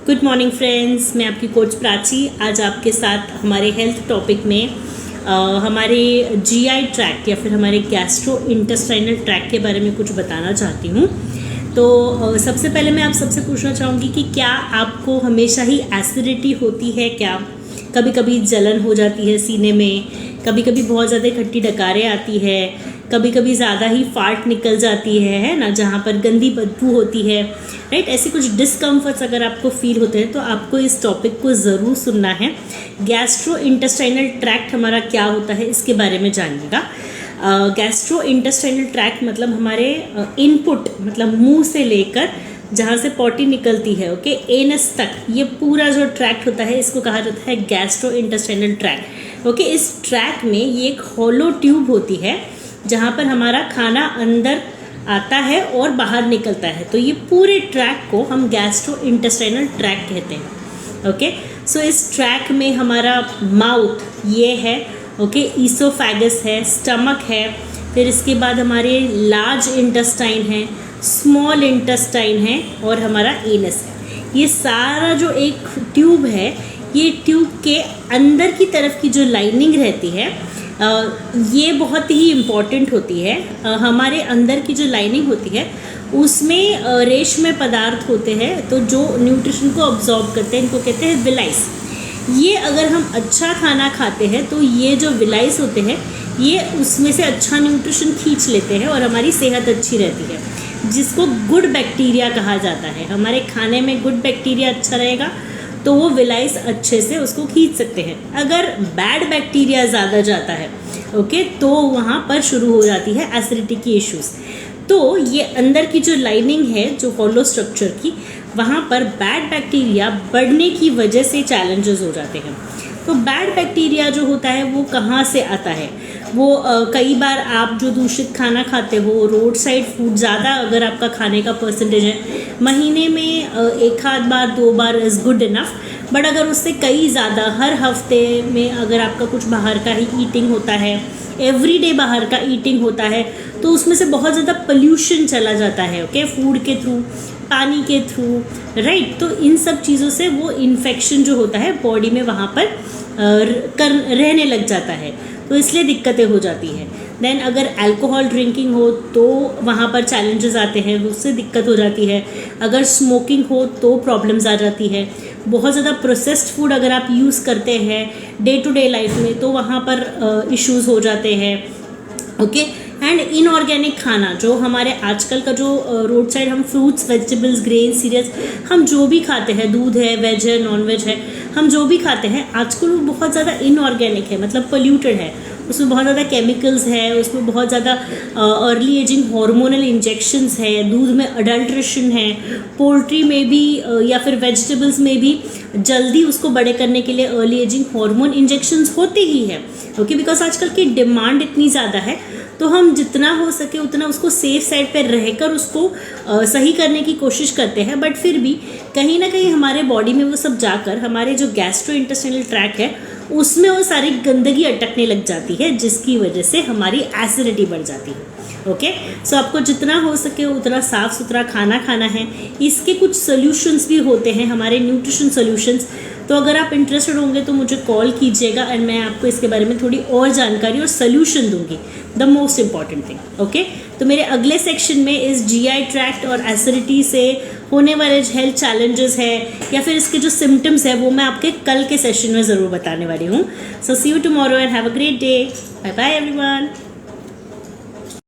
Good morning friends, मैं आपकी coach Prachi आज आपके साथ हमारे हेल्थ टॉपिक में हमारे जीआई ट्रैक्ट या फिर हमारे गैस्ट्रो इंटेस्टाइनल ट्रैक्ट के बारे में कुछ बताना चाहती हूँ। तो सबसे पहले मैं आप सबसे पूछना चाहूँगी कि क्या आपको हमेशा ही एसिडिटी होती है क्या? कभी कभी जलन हो जाती है सीने में, कभी कभी बहुत ज़्यादा खट्टी डकारें आती है, कभी कभी ज़्यादा ही फाट निकल जाती है ना, जहाँ पर गंदी बदबू होती है, राइट। ऐसे कुछ डिस्कम्फर्ट्स अगर आपको फील होते हैं तो आपको इस टॉपिक को ज़रूर सुनना है। गैस्ट्रो इंटेस्टाइनल ट्रैक्ट हमारा क्या होता है इसके बारे में जानिएगा। गैस्ट्रो इंटेस्टाइनल ट्रैक्ट मतलब हमारे इनपुट मतलब मुंह से लेकर जहाँ से पॉटी निकलती है, ओके, एनस तक ये पूरा जो ट्रैक्ट होता है इसको कहा जाता है गैस्ट्रो इंटेस्टाइनल ट्रैक्ट। ओके, इस ट्रैक में ये एक हॉलो ट्यूब होती है जहाँ पर हमारा खाना अंदर आता है और बाहर निकलता है। तो ये पूरे ट्रैक को हम गैस्ट्रो इंटेस्टाइनल ट्रैक कहते हैं। ओके, सो इस ट्रैक में हमारा माउथ ये है, ओके, ईसोफेगस है, स्टमक है, फिर इसके बाद हमारे लार्ज इंटेस्टाइन है, स्मॉल इंटेस्टाइन है और हमारा एनस है। ये सारा जो एक ट्यूब है, ये ट्यूब के अंदर की तरफ की जो लाइनिंग रहती है ये बहुत ही इम्पॉर्टेंट होती है। हमारे अंदर की जो लाइनिंग होती है उसमें रेशमी पदार्थ होते हैं, तो जो न्यूट्रिशन को अब्जॉर्ब करते हैं इनको कहते हैं विलाइस। ये अगर हम अच्छा खाना खाते हैं तो ये जो विलाइस होते हैं ये उसमें से अच्छा न्यूट्रिशन खींच लेते हैं और हमारी सेहत अच्छी रहती है, जिसको गुड बैक्टीरिया कहा जाता है। हमारे खाने में गुड बैक्टीरिया अच्छा रहेगा तो वो विलाइस अच्छे से उसको खींच सकते हैं। अगर बैड बैक्टीरिया ज़्यादा जाता है, ओके, तो वहाँ पर शुरू हो जाती है एसिडिटी की इश्यूज। तो ये अंदर की जो लाइनिंग है जो हॉलो स्ट्रक्चर की, वहाँ पर बैड बैक्टीरिया बढ़ने की वजह से चैलेंजेस हो जाते हैं। तो बैड बैक्टीरिया जो होता है वो कहाँ से आता है? वो कई बार आप जो दूषित खाना खाते हो, रोड साइड फूड ज़्यादा अगर आपका खाने का परसेंटेज है, महीने में एक आध बार 2 बार इज़ गुड इनफ, बट अगर उससे कई ज़्यादा हर हफ्ते में अगर आपका कुछ बाहर का ही ईटिंग होता है, एवरीडे बाहर का ईटिंग होता है, तो उसमें से बहुत ज़्यादा पोल्यूशन चला जाता है, ओके, फूड के थ्रू, पानी के थ्रू, राइट। तो इन सब चीज़ों से वो इन्फेक्शन जो होता है बॉडी में वहाँ पर रहने लग जाता है, तो इसलिए दिक्कतें हो जाती हैं। देन अगर अल्कोहल ड्रिंकिंग हो तो वहाँ पर चैलेंजेस आते हैं, उससे दिक्कत हो जाती है। अगर स्मोकिंग हो तो प्रॉब्लम्स आ जाती है। बहुत ज़्यादा प्रोसेस्ड फूड अगर आप यूज़ करते हैं डे टू डे लाइफ में तो वहाँ पर इश्यूज़ हो जाते हैं, ओके। एंड इनऑर्गेनिक खाना जो हमारे आजकल का जो रोड साइड हम फ्रूट्स, वेजिटेबल्स, ग्रेन, सीरियल्स हम जो भी खाते हैं, दूध है, वेज है, नॉन वेज है, हम जो भी खाते हैं आजकल वो बहुत ज़्यादा इनऑर्गेनिक है, मतलब पोल्यूटेड है। उसमें बहुत ज़्यादा केमिकल्स है, उसमें बहुत ज़्यादा अर्ली एजिंग हार्मोनल इंजेक्शंस है, दूध में अडल्ट्रेशन है, पोल्ट्री में भी या फिर वेजिटेबल्स में भी जल्दी उसको बड़े करने के लिए अर्ली एजिंग हार्मोन इंजेक्शंस होते ही है, ओके। बिकॉज आजकल की डिमांड इतनी ज़्यादा है तो हम जितना हो सके उतना उसको सेफ साइड पर रहकर उसको सही करने की कोशिश करते हैं, बट फिर भी कहीं ना कहीं हमारे बॉडी में वो सब जाकर हमारे जो गैस्ट्रो इंटेस्टाइनल ट्रैक है उसमें वो सारी गंदगी अटकने लग जाती है, जिसकी वजह से हमारी एसिडिटी बढ़ जाती है, ओके। सो आपको जितना हो सके उतना साफ़ सुथरा खाना खाना है। इसके कुछ सोल्यूशंस भी होते हैं, हमारे न्यूट्रिशन सोल्यूशंस। तो अगर आप इंटरेस्टेड होंगे तो मुझे कॉल कीजिएगा एंड मैं आपको इसके बारे में थोड़ी और जानकारी और सोल्यूशन दूंगी, the most important thing, okay. तो मेरे अगले सेक्शन में इस जीआई ट्रैक्ट और एसिडिटी से होने वाले हेल्थ चैलेंजेस है या फिर इसके जो सिम्टम्स है वो मैं आपके कल के सेशन में ज़रूर बताने वाली हूँ। So see you tomorrow and have a great day. Bye bye everyone.